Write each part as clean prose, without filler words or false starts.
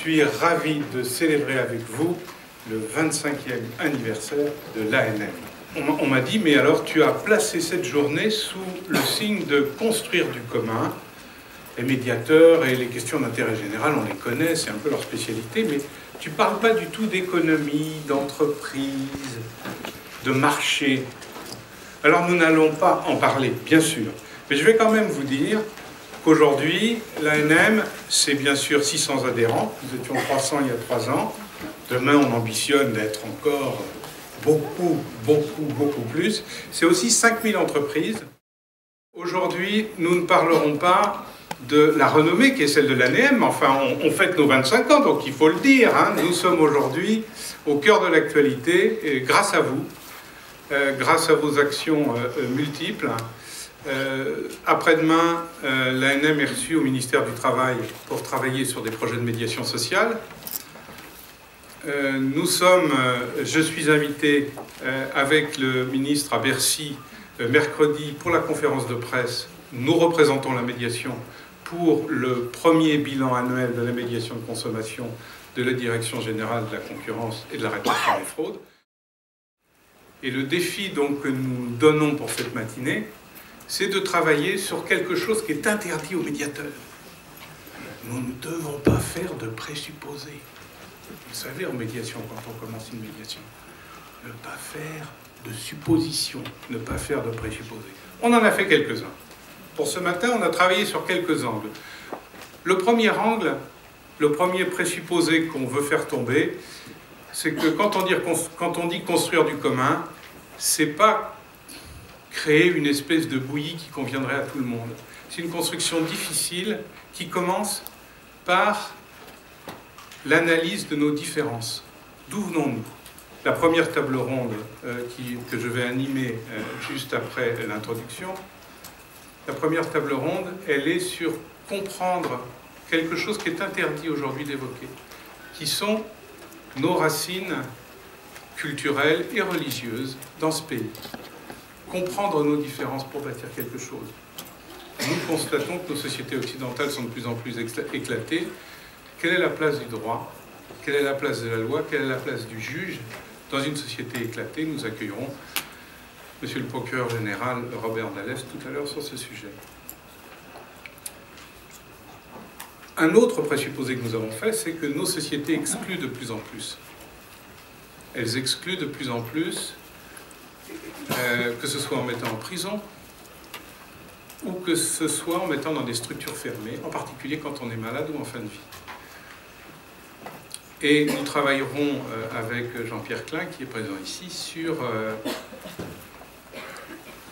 suis ravi de célébrer avec vous le 25e anniversaire de l'ANM. On m'a dit, mais alors tu as placé cette journée sous le signe de construire du commun. Les médiateurs et les questions d'intérêt général, on les connaît, c'est un peu leur spécialité, mais tu ne parles pas du tout d'économie, d'entreprise, de marché. Alors nous n'allons pas en parler, bien sûr, mais je vais quand même vous dire qu'aujourd'hui, l'ANM, c'est bien sûr 600 adhérents, nous étions 300 il y a 3 ans, demain on ambitionne d'être encore beaucoup plus, c'est aussi 5000 entreprises. Aujourd'hui, nous ne parlerons pas de la renommée qui est celle de l'ANM, enfin on fête nos 25 ans, donc il faut le dire, hein. Nous sommes aujourd'hui au cœur de l'actualité, et grâce à vous, grâce à vos actions multiples. Après-demain, l'ANM est reçue au ministère du Travail pour travailler sur des projets de médiation sociale. Je suis invité avec le ministre à Bercy mercredi pour la conférence de presse. Nous représentons la médiation pour le premier bilan annuel de la médiation de consommation de la Direction générale de la concurrence et de la répression des fraudes. Et le défi donc, que nous donnons pour cette matinée, c'est de travailler sur quelque chose qui est interdit aux médiateurs. Nous ne devons pas faire de présupposés. Vous savez, en médiation, quand on commence une médiation, ne pas faire de suppositions, ne pas faire de présupposés. On en a fait quelques-uns. Pour ce matin, on a travaillé sur quelques angles. Le premier angle, le premier présupposé qu'on veut faire tomber, c'est que quand on dit construire du commun, c'est pas créer une espèce de bouillie qui conviendrait à tout le monde. C'est une construction difficile qui commence par l'analyse de nos différences. D'où venons-nous? La première table ronde que je vais animer juste après l'introduction, la première table ronde, elle est sur comprendre quelque chose qui est interdit aujourd'hui d'évoquer, qui sont nos racines culturelles et religieuses dans ce pays. Comprendre nos différences pour bâtir quelque chose. Nous constatons que nos sociétés occidentales sont de plus en plus éclatées. Quelle est la place du droit? Quelle est la place de la loi? Quelle est la place du juge? Dans une société éclatée, nous accueillerons Monsieur le procureur général Robert Dallès tout à l'heure sur ce sujet. Un autre présupposé que nous avons fait, c'est que nos sociétés excluent de plus en plus. Elles excluent de plus en plus, que ce soit en mettant en prison, ou que ce soit en mettant dans des structures fermées, en particulier quand on est malade ou en fin de vie. Et nous travaillerons avec Jean-Pierre Klein, qui est présent ici, sur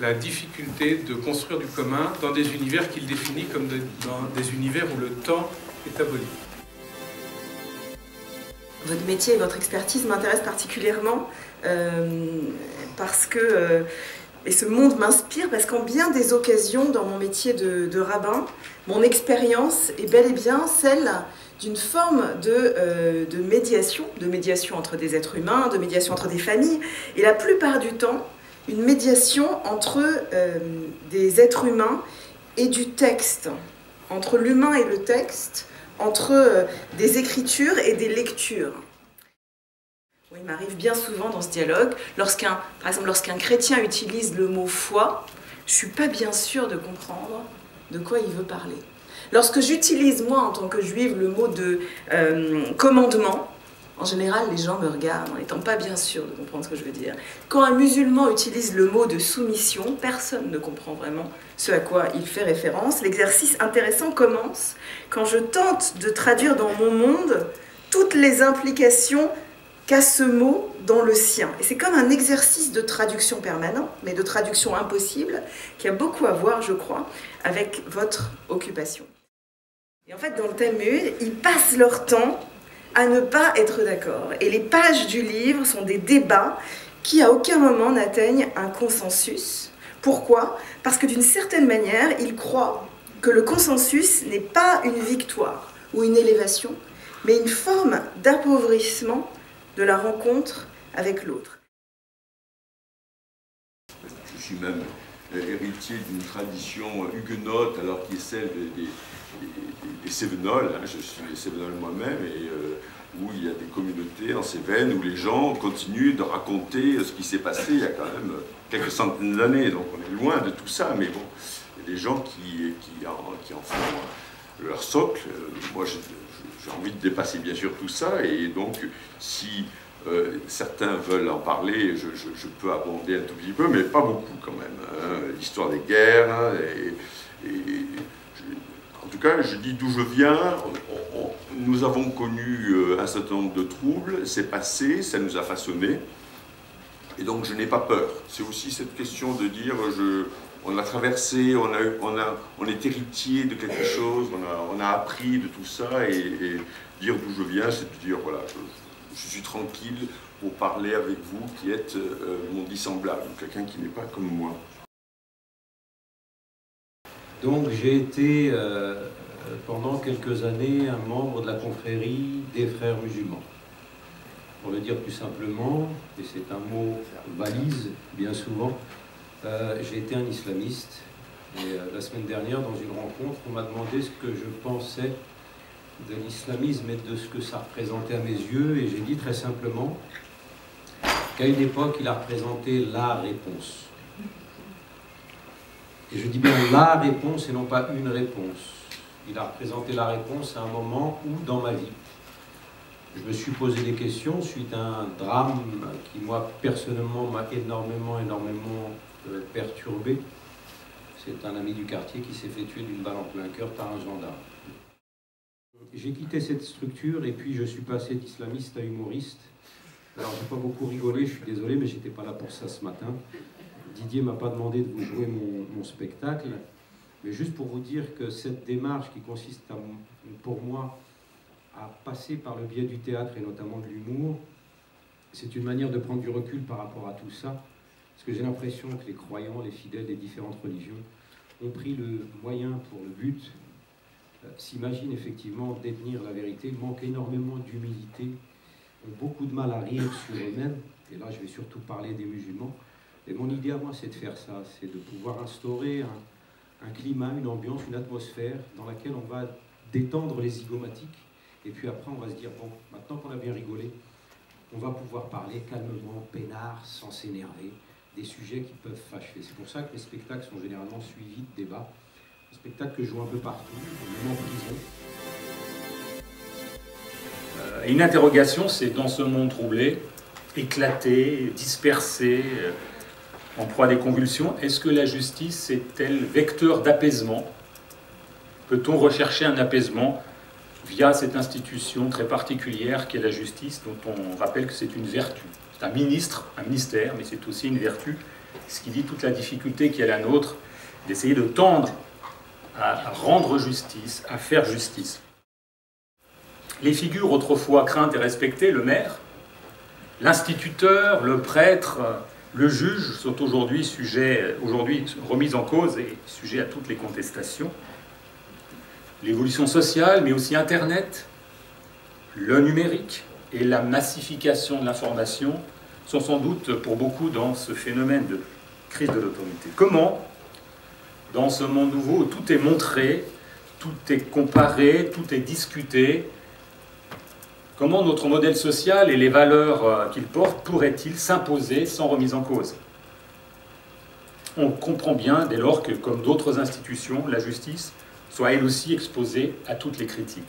la difficulté de construire du commun dans des univers qu'il définit comme dans des univers où le temps est aboli. Votre métier et votre expertise m'intéressent particulièrement parce que et ce monde m'inspire parce qu'en bien des occasions dans mon métier de rabbin, mon expérience est bel et bien celle d'une forme de médiation entre des êtres humains, de médiation entre des familles, et la plupart du temps, une médiation entre des êtres humains et du texte, entre l'humain et le texte, entre des écritures et des lectures. Il m'arrive bien souvent dans ce dialogue, par exemple lorsqu'un chrétien utilise le mot foi, je ne suis pas bien sûre de comprendre de quoi il veut parler. Lorsque j'utilise moi en tant que juive le mot de commandement, en général les gens me regardent en n'étant pas bien sûr de comprendre ce que je veux dire. Quand un musulman utilise le mot de soumission, personne ne comprend vraiment ce à quoi il fait référence. L'exercice intéressant commence quand je tente de traduire dans mon monde toutes les implications qu'a ce mot dans le sien. Et c'est comme un exercice de traduction permanent, mais de traduction impossible, qui a beaucoup à voir, je crois, avec votre occupation. Et en fait, dans le Talmud, ils passent leur temps à ne pas être d'accord. Et les pages du livre sont des débats qui, à aucun moment, n'atteignent un consensus. Pourquoi? Parce que d'une certaine manière, ils croient que le consensus n'est pas une victoire ou une élévation, mais une forme d'appauvrissement de la rencontre avec l'autre. Je suis même héritier d'une tradition huguenote, alors qui est celle des Cévenols. Hein, je suis des Cévenols moi-même, et où il y a des communautés en Cévennes, où les gens continuent de raconter ce qui s'est passé il y a quand même quelques centaines d'années. Donc on est loin de tout ça, mais bon, il y a des gens qui en font leur socle. Moi, j'ai envie de dépasser bien sûr tout ça, et donc si certains veulent en parler, je peux abonder un tout petit peu, mais pas beaucoup quand même. Hein. L'histoire des guerres, hein, en tout cas, je dis d'où je viens. Nous avons connu un certain nombre de troubles, c'est passé, ça nous a façonnés, et donc je n'ai pas peur. C'est aussi cette question de dire, on a traversé, on est héritier de quelque chose, on a appris de tout ça, et dire d'où je viens, c'est de dire, voilà, je suis tranquille pour parler avec vous qui êtes mon dissemblable, quelqu'un qui n'est pas comme moi. Donc j'ai été pendant quelques années un membre de la confrérie des frères musulmans. Pour le dire plus simplement, et c'est un mot valise bien souvent, j'ai été un islamiste. Et la semaine dernière, dans une rencontre, on m'a demandé ce que je pensais de l'islamisme et de ce que ça représentait à mes yeux, et j'ai dit très simplement qu'à une époque, il a représenté la réponse. Et je dis bien la réponse et non pas une réponse. Il a représenté la réponse à un moment où, dans ma vie, je me suis posé des questions suite à un drame qui, moi, personnellement, m'a énormément perturbé. C'est un ami du quartier qui s'est fait tuer d'une balle en plein cœur par un gendarme. J'ai quitté cette structure et puis je suis passé d'islamiste à humoriste. Alors, j'ai pas beaucoup rigolé, je suis désolé, mais j'étais pas là pour ça ce matin. Didier m'a pas demandé de vous jouer mon spectacle, mais juste pour vous dire que cette démarche qui consiste pour moi à passer par le biais du théâtre et notamment de l'humour, c'est une manière de prendre du recul par rapport à tout ça, parce que j'ai l'impression que les croyants, les fidèles des différentes religions ont pris le moyen pour le but, s'imaginent effectivement détenir la vérité, manquent énormément d'humilité, ont beaucoup de mal à rire sur eux-mêmes, et là je vais surtout parler des musulmans. Et mon idée à moi, c'est de faire ça, c'est de pouvoir instaurer un climat, une ambiance, une atmosphère dans laquelle on va détendre les zygomatiques. Et puis après, on va se dire, bon, maintenant qu'on a bien rigolé, on va pouvoir parler calmement, peinard, sans s'énerver, des sujets qui peuvent fâcher. C'est pour ça que les spectacles sont généralement suivis de débats. Un spectacle que je joue un peu partout, même en prison. Une interrogation, c'est dans ce monde troublé, éclaté, dispersé, en proie à des convulsions, est-ce que la justice est-elle vecteur d'apaisement? Peut-on rechercher un apaisement via cette institution très particulière qu'est la justice, dont on rappelle que c'est une vertu? C'est un ministère, mais c'est aussi une vertu, ce qui dit toute la difficulté qui est la nôtre, d'essayer de tendre à rendre justice, à faire justice. Les figures autrefois craintes et respectées, le maire, l'instituteur, le prêtre, le juge sont aujourd'hui remis en cause et sujets à toutes les contestations. L'évolution sociale, mais aussi Internet, le numérique et la massification de l'information sont sans doute pour beaucoup dans ce phénomène de crise de l'autorité. Comment, dans ce monde nouveau où tout est montré, tout est comparé, tout est discuté, comment notre modèle social et les valeurs qu'il porte pourraient-ils s'imposer sans remise en cause? On comprend bien dès lors que, comme d'autres institutions, la justice soit elle aussi exposée à toutes les critiques.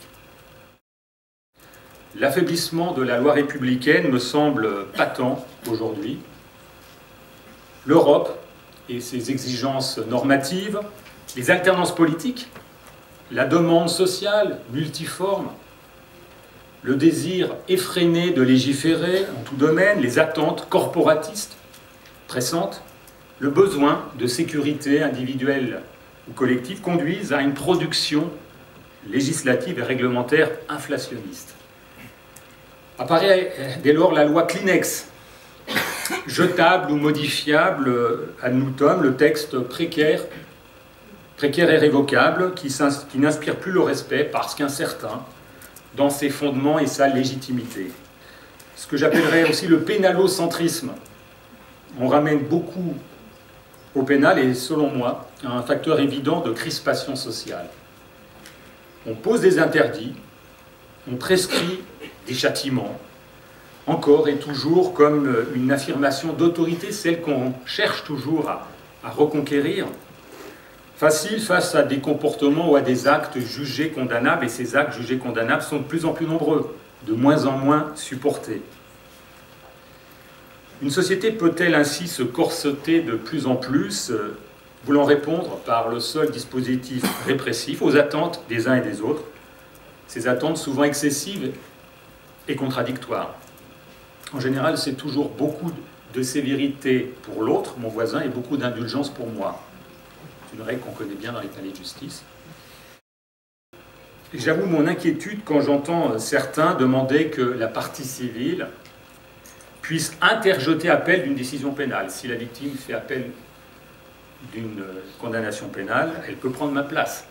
L'affaiblissement de la loi républicaine me semble patent aujourd'hui. L'Europe et ses exigences normatives, les alternances politiques, la demande sociale multiforme, le désir effréné de légiférer en tout domaine, les attentes corporatistes pressantes, le besoin de sécurité individuelle ou collective conduisent à une production législative et réglementaire inflationniste. Apparaît dès lors la loi Kleenex, jetable ou modifiable ad nutum, le texte précaire et révocable qui n'inspire plus le respect parce qu'incertain dans ses fondements et sa légitimité. Ce que j'appellerais aussi le pénalocentrisme. On ramène beaucoup au pénal est, selon moi, un facteur évident de crispation sociale. On pose des interdits, on prescrit des châtiments, encore et toujours comme une affirmation d'autorité, celle qu'on cherche toujours à reconquérir. Facile face à des comportements ou à des actes jugés condamnables, et ces actes jugés condamnables sont de plus en plus nombreux, de moins en moins supportés. Une société peut-elle ainsi se corseter de plus en plus, voulant répondre par le seul dispositif répressif aux attentes des uns et des autres, ces attentes souvent excessives et contradictoires? En général, c'est toujours beaucoup de sévérité pour l'autre, mon voisin, et beaucoup d'indulgence pour moi. C'est une règle qu'on connaît bien dans les palais de justice. Et j'avoue mon inquiétude quand j'entends certains demander que la partie civile puisse interjeter appel d'une décision pénale. Si la victime fait appel d'une condamnation pénale, elle peut prendre ma place.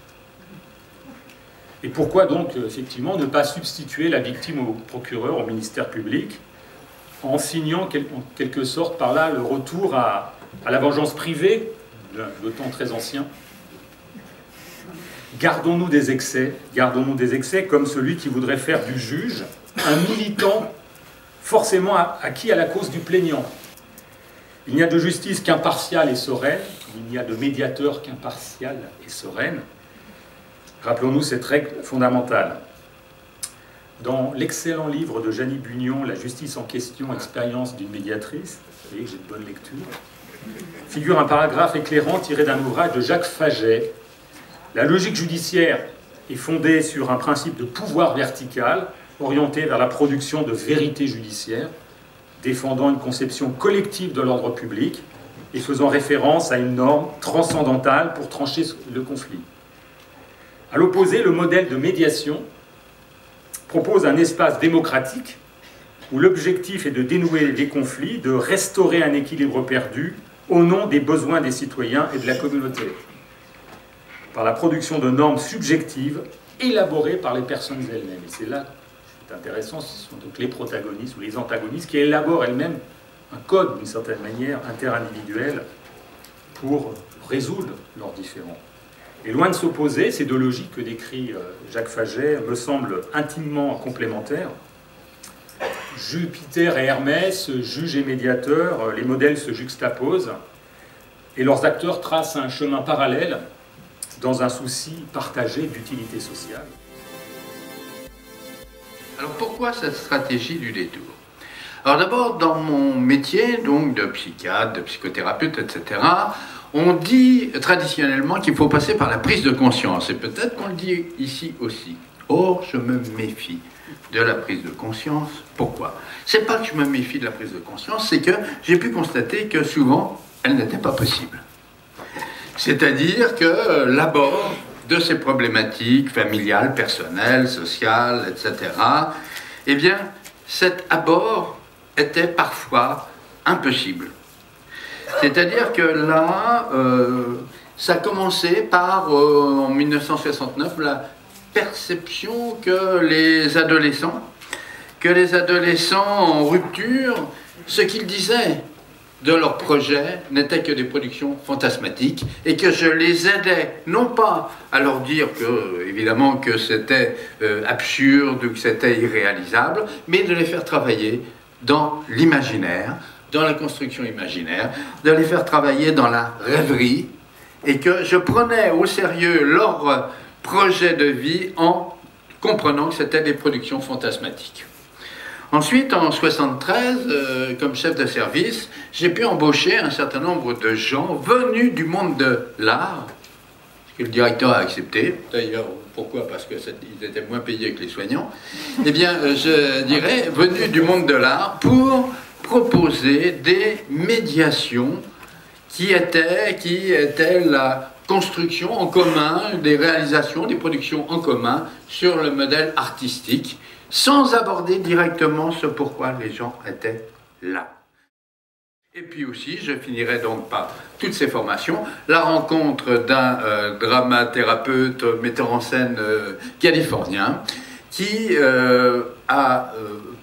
Et pourquoi donc, effectivement, ne pas substituer la victime au procureur, au ministère public, en signant en quelque sorte par là le retour à la vengeance privée, de temps très ancien? Gardons-nous des excès comme celui qui voudrait faire du juge un militant forcément acquis à la cause du plaignant. Il n'y a de justice qu'impartiale et sereine, il n'y a de médiateur qu'impartial et sereine. Rappelons-nous cette règle fondamentale. Dans l'excellent livre de Jeannie Bugnon, La justice en question, expérience d'une médiatrice, vous voyez que j'ai de bonnes lectures, figure un paragraphe éclairant tiré d'un ouvrage de Jacques Faget. La logique judiciaire est fondée sur un principe de pouvoir vertical, orienté vers la production de vérité judiciaire, défendant une conception collective de l'ordre public et faisant référence à une norme transcendantale pour trancher le conflit. À l'opposé, le modèle de médiation propose un espace démocratique où l'objectif est de dénouer les conflits, de restaurer un équilibre perdu au nom des besoins des citoyens et de la communauté, par la production de normes subjectives élaborées par les personnes elles-mêmes. Et c'est là, c'est intéressant, ce sont donc les protagonistes ou les antagonistes qui élaborent elles-mêmes un code, d'une certaine manière, interindividuel pour résoudre leurs différends. Et loin de s'opposer, ces deux logiques que décrit Jacques Faget me semblent intimement complémentaires. Jupiter et Hermès, juge et médiateur, les modèles se juxtaposent et leurs acteurs tracent un chemin parallèle dans un souci partagé d'utilité sociale. Alors pourquoi cette stratégie du détour? Alors d'abord, dans mon métier, donc de psychiatre, de psychothérapeute, etc., on dit traditionnellement qu'il faut passer par la prise de conscience, et peut-être qu'on le dit ici aussi. Or, je me méfie de la prise de conscience. Pourquoi? C'est pas que je me méfie de la prise de conscience, c'est que j'ai pu constater que souvent, elle n'était pas possible. C'est-à-dire que l'abord de ces problématiques familiales, personnelles, sociales, etc., eh bien, cet abord était parfois impossible. C'est-à-dire que là, ça commençait par, en 1969, la perception que les adolescents en rupture, ce qu'ils disaient de leur projet n'était que des productions fantasmatiques et que je les aidais, non pas à leur dire que, évidemment, que c'était absurde ou que c'était irréalisable, mais de les faire travailler dans l'imaginaire, dans la construction imaginaire, de les faire travailler dans la rêverie, et que je prenais au sérieux leur projet de vie en comprenant que c'était des productions fantasmatiques. Ensuite, en 1973, comme chef de service, j'ai pu embaucher un certain nombre de gens venus du monde de l'art, que le directeur a accepté. D'ailleurs, pourquoi? Parce qu'ils étaient moins payés que les soignants. Eh bien, je dirais, venus du monde de l'art pour proposer des médiations qui étaient la construction en commun, des réalisations, des productions en commun sur le modèle artistique, sans aborder directement ce pourquoi les gens étaient là. Et puis aussi, je finirai donc par toutes ces formations, la rencontre d'un dramathérapeute, metteur en scène californien, qui a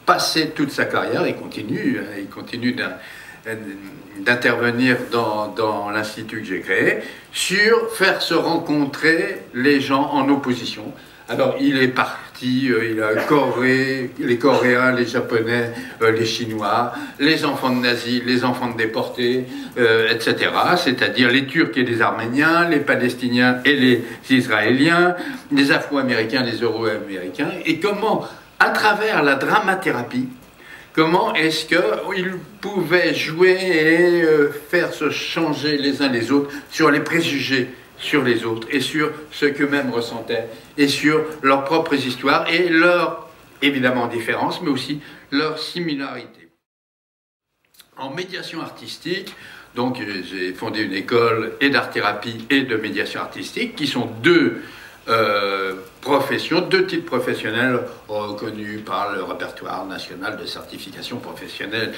passé toute sa carrière, et continue d'intervenir dans l'institut que j'ai créé, sur faire se rencontrer les gens en opposition. Alors il est parti, il a les Coréens, les Japonais, les Chinois, les enfants de nazis, les enfants de déportés, etc. C'est-à-dire les Turcs et les Arméniens, les Palestiniens et les Israéliens, les Afro-Américains, les Euro-Américains, et comment, à travers la dramathérapie, comment est-ce qu'ils pouvaient jouer et faire se changer les uns les autres sur les préjugés sur les autres et sur ce qu'eux-mêmes ressentaient et sur leurs propres histoires et leurs, évidemment, différences, mais aussi leurs similarités. En médiation artistique, donc j'ai fondé une école et d'art-thérapie et de médiation artistique qui sont deux professions, deux types professionnels reconnus par le répertoire national de certification professionnelle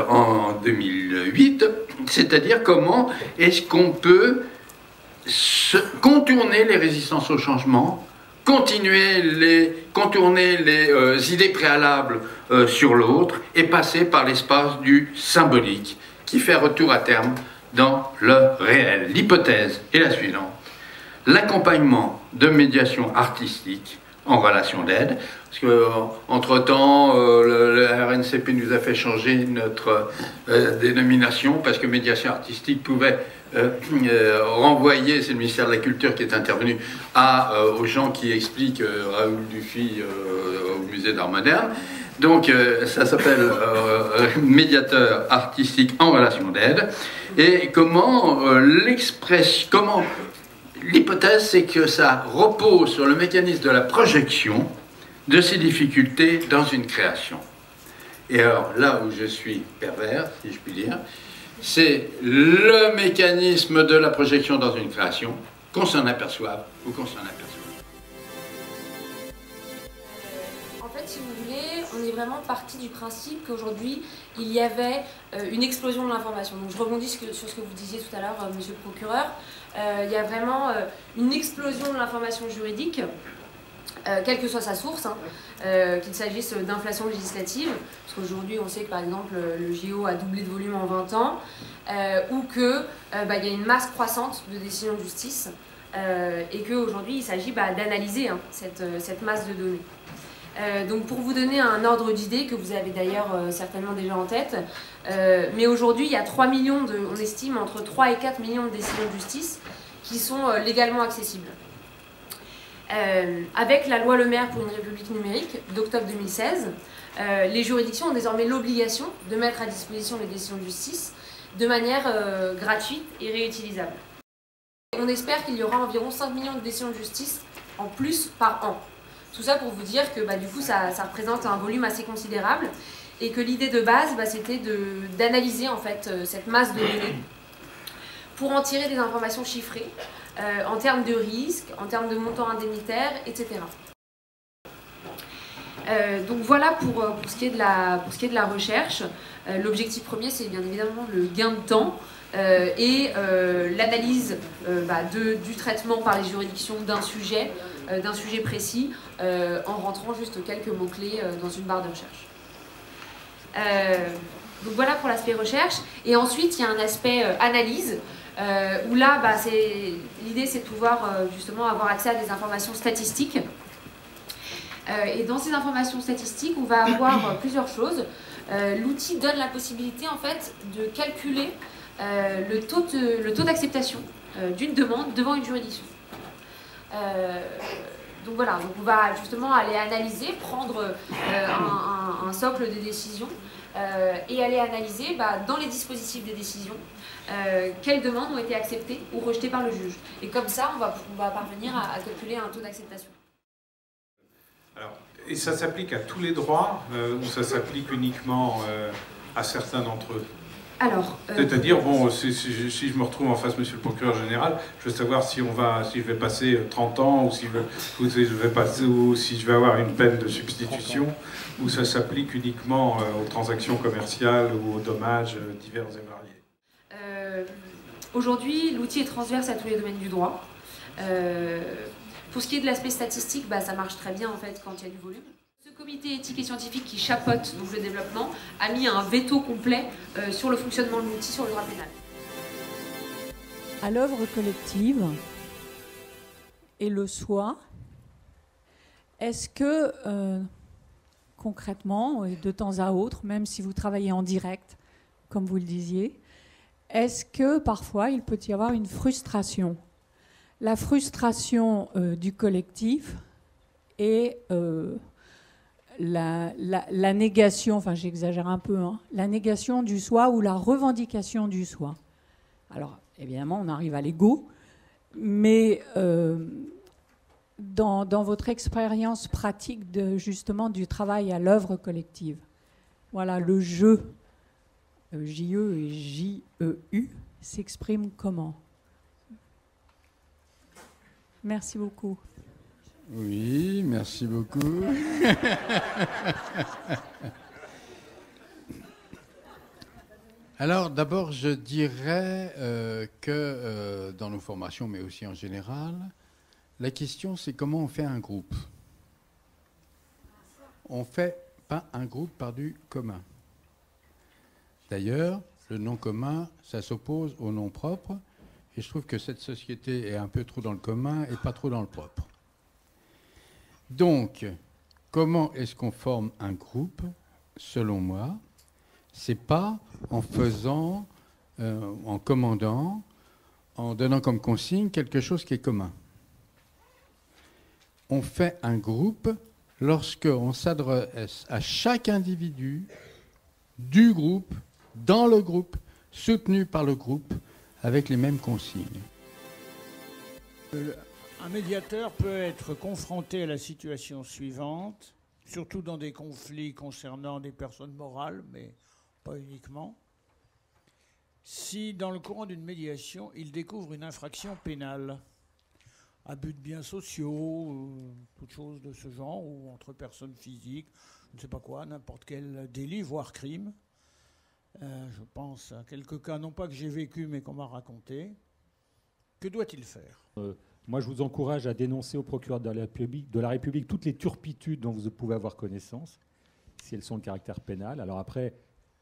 en 2008, c'est-à-dire comment est-ce qu'on peut contourner les résistances au changement, contourner les idées préalables sur l'autre et passer par l'espace du symbolique qui fait retour à terme dans le réel. L'hypothèse est la suivante. L'accompagnement de médiation artistique en relation d'aide, parce qu'entre-temps, le RNCP nous a fait changer notre dénomination, parce que médiation artistique pouvait renvoyer, c'est le ministère de la Culture qui est intervenu, aux gens qui expliquent Raoul Dufy au musée d'art moderne. Donc ça s'appelle médiateur artistique en relation d'aide. Et l'hypothèse, c'est que ça repose sur le mécanisme de la projection de ces difficultés dans une création. Et alors, là où je suis pervers, si je puis dire, c'est le mécanisme de la projection dans une création, qu'on s'en aperçoive ou qu'on s'en aperçoive. En fait, si vous voulez, on est vraiment parti du principe qu'aujourd'hui, il y avait une explosion de l'information. Donc je rebondis sur ce que vous disiez tout à l'heure, monsieur le procureur. Il y a vraiment une explosion de l'information juridique, quelle que soit sa source, qu'il s'agisse d'inflation législative, parce qu'aujourd'hui on sait que par exemple le JO a doublé de volume en 20 ans, ou qu'il y a une masse croissante de décisions de justice, et qu'aujourd'hui il s'agit d'analyser cette masse de données. Donc pour vous donner un ordre d'idée, que vous avez d'ailleurs certainement déjà en tête, mais aujourd'hui il y a 3 millions on estime entre 3 et 4 millions de décisions de justice qui sont légalement accessibles. Avec la loi Le Maire pour une République numérique d'octobre 2016, les juridictions ont désormais l'obligation de mettre à disposition les décisions de justice de manière gratuite et réutilisable. On espère qu'il y aura environ 5 millions de décisions de justice en plus par an. Tout ça pour vous dire que du coup ça représente un volume assez considérable et que l'idée de base c'était d'analyser en fait cette masse de données pour en tirer des informations chiffrées en termes de risques, en termes de montants indemnitaires, etc. Donc voilà pour ce qui est de la recherche. L'objectif premier, c'est bien évidemment le gain de temps et l'analyse du traitement par les juridictions d'un sujet précis en rentrant juste quelques mots-clés dans une barre de recherche. Donc voilà pour l'aspect recherche. Et ensuite, il y a un aspect analyse, où là, l'idée c'est de pouvoir justement avoir accès à des informations statistiques. Et dans ces informations statistiques, on va avoir plusieurs choses. L'outil donne la possibilité en fait de calculer le taux d'acceptation d'une demande devant une juridiction. Donc voilà, donc on va justement aller analyser, prendre un socle de décisions et aller analyser dans les dispositifs des décisions quelles demandes ont été acceptées ou rejetées par le juge. Et comme ça, on va parvenir à calculer un taux d'acceptation. Et ça s'applique à tous les droits ou ça s'applique uniquement à certains d'entre eux? Alors, c'est-à-dire, bon, si je me retrouve en face, monsieur le procureur général, je veux savoir si je vais passer 30 ans ou si je vais avoir une peine de substitution, ou ça s'applique uniquement aux transactions commerciales ou aux dommages divers et variés. Aujourd'hui, l'outil est transverse à tous les domaines du droit. Pour ce qui est de l'aspect statistique, ça marche très bien en fait quand il y a du volume. Ce comité éthique et scientifique qui chapeaute donc, le développement a mis un veto complet sur le fonctionnement de l'outil sur le droit pénal. À l'œuvre collective et le soi, est-ce que concrètement, et de temps à autre, même si vous travaillez en direct, comme vous le disiez, est-ce que parfois il peut y avoir une frustration? La frustration du collectif et la négation, enfin j'exagère un peu, hein, la négation du soi ou la revendication du soi. Alors évidemment on arrive à l'ego, mais dans votre expérience pratique justement du travail à l'œuvre collective, voilà, le jeu, J-E et J-E-U, s'exprime comment? Merci beaucoup. Oui, merci beaucoup. Alors d'abord, je dirais que dans nos formations, mais aussi en général, la question c'est comment on fait un groupe. On ne fait pas un groupe par du commun. D'ailleurs, le nom commun, ça s'oppose au nom propre, et je trouve que cette société est un peu trop dans le commun et pas trop dans le propre. Donc, comment est-ce qu'on forme un groupe? Selon moi, c'est pas en faisant, en commandant, en donnant comme consigne quelque chose qui est commun. On fait un groupe lorsqu'on s'adresse à chaque individu du groupe, dans le groupe, soutenu par le groupe, avec les mêmes consignes. Un médiateur peut être confronté à la situation suivante, surtout dans des conflits concernant des personnes morales, mais pas uniquement. Si, dans le courant d'une médiation, il découvre une infraction pénale, abus de biens sociaux, toute chose de ce genre, ou entre personnes physiques, je ne sais pas quoi, n'importe quel délit, voire crime. Je pense à quelques cas, non pas que j'ai vécu, mais qu'on m'a raconté. Que doit-il faire ? Moi, je vous encourage à dénoncer au procureur de la République toutes les turpitudes dont vous pouvez avoir connaissance, si elles sont de caractère pénal. Alors après,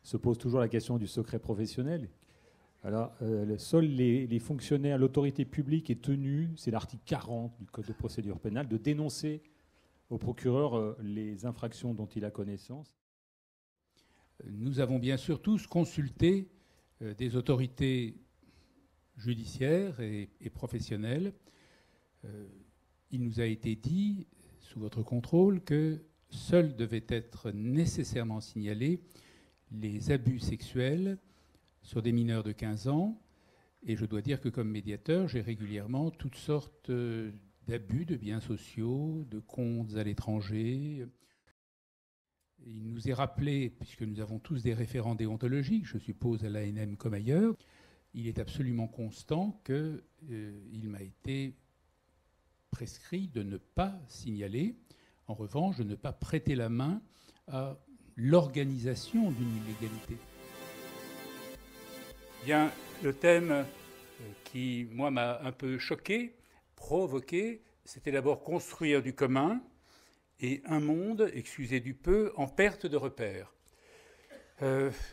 se pose toujours la question du secret professionnel. Alors, seuls les fonctionnaires, l'autorité publique est tenue, c'est l'article 40 du Code de procédure pénale, de dénoncer au procureur les infractions dont il a connaissance. Nous avons bien sûr tous consulté des autorités judiciaires et professionnelles. Il nous a été dit, sous votre contrôle, que seuls devaient être nécessairement signalés les abus sexuels sur des mineurs de 15 ans. Et je dois dire que comme médiateur, j'ai régulièrement toutes sortes d'abus de biens sociaux, de comptes à l'étranger. Il nous est rappelé, puisque nous avons tous des référents déontologiques, je suppose à l'ANM comme ailleurs, il est absolument constant qu'il m'a été prescrit de ne pas signaler, en revanche, de ne pas prêter la main à l'organisation d'une illégalité. Bien, le thème qui, moi, m'a un peu choqué, provoqué, c'était d'abord construire du commun et un monde, excusez du peu, en perte de repères.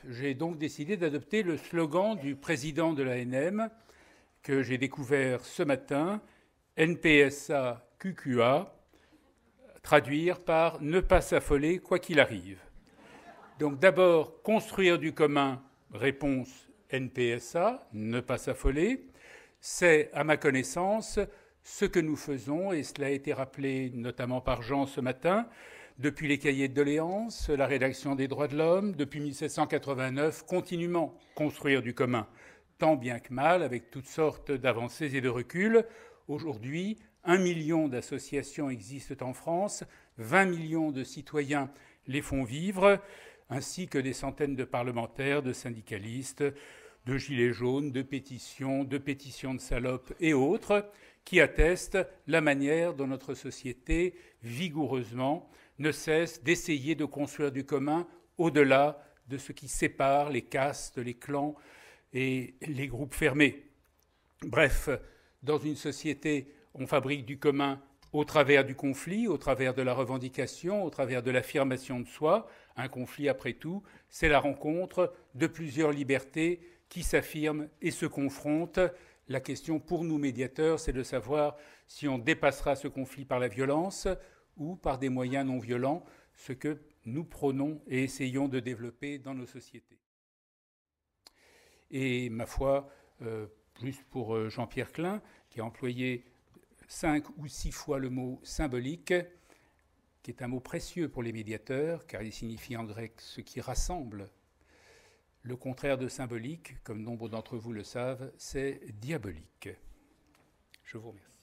J'ai donc décidé d'adopter le slogan du président de l'ANM que j'ai découvert ce matin, NPSA QQA, traduire par « ne pas s'affoler quoi qu'il arrive ». Donc d'abord, construire du commun, réponse NPSA, ne pas s'affoler, c'est, à ma connaissance, ce que nous faisons, et cela a été rappelé notamment par Jean ce matin, depuis les cahiers de doléances, la rédaction des droits de l'homme, depuis 1789, continuellement construire du commun, tant bien que mal, avec toutes sortes d'avancées et de reculs. Aujourd'hui, 1 million d'associations existent en France, 20 millions de citoyens les font vivre, ainsi que des centaines de parlementaires, de syndicalistes, de gilets jaunes, de pétitions de salopes et autres, qui attestent la manière dont notre société, vigoureusement, ne cesse d'essayer de construire du commun au-delà de ce qui sépare les castes, les clans et les groupes fermés. Bref, dans une société, on fabrique du commun au travers du conflit, au travers de la revendication, au travers de l'affirmation de soi. Un conflit, après tout, c'est la rencontre de plusieurs libertés qui s'affirment et se confrontent. La question pour nous médiateurs, c'est de savoir si on dépassera ce conflit par la violence ou par des moyens non violents, ce que nous prônons et essayons de développer dans nos sociétés. Et ma foi, juste pour Jean-Pierre Klein, qui a employé 5 ou 6 fois le mot symbolique, qui est un mot précieux pour les médiateurs, car il signifie en grec ce qui rassemble. Le contraire de symbolique, comme nombre d'entre vous le savent, c'est diabolique. Je vous remercie.